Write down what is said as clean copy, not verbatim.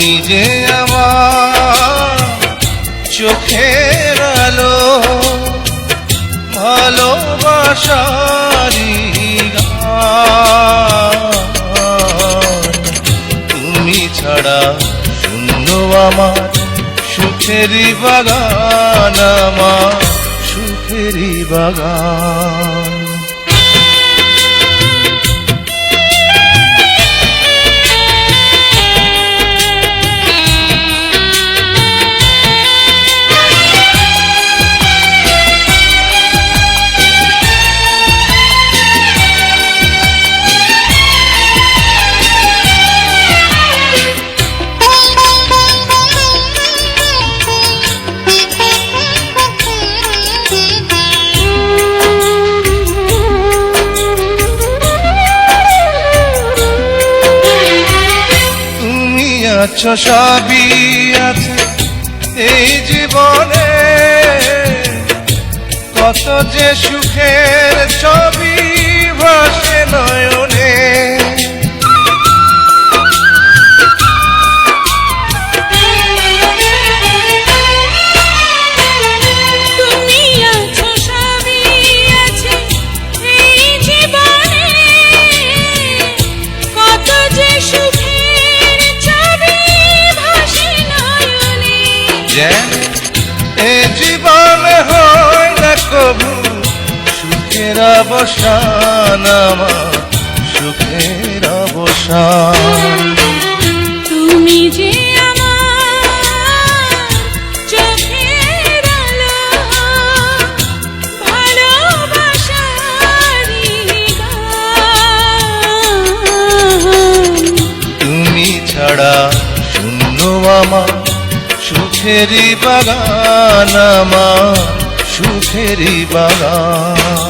তুমি যে আমার চোখের আলো, ভালোবাসারি গান। তুমি ছাড়া শূন্য আমার সুখেরই বাগান, আমার সুখেরই বাগান। আছো সবই আছে এই জীবনে, কত যে সুখের ছবি ভাসে নয়নে। তুমি আছো সবই আছে এই জীবনে, কত যে সুখের ছবি ভাসে নয়নে। এ জীবনে হয় না কবু সুখের অবসান, আমার সুখের অবসান। তুমি যে আমার চোখের আলো, ভালোবাসারি গান। তুমি ছাড়া শূন্য আমার সুখেরই বাগান, আমার সুখেরই বাগান।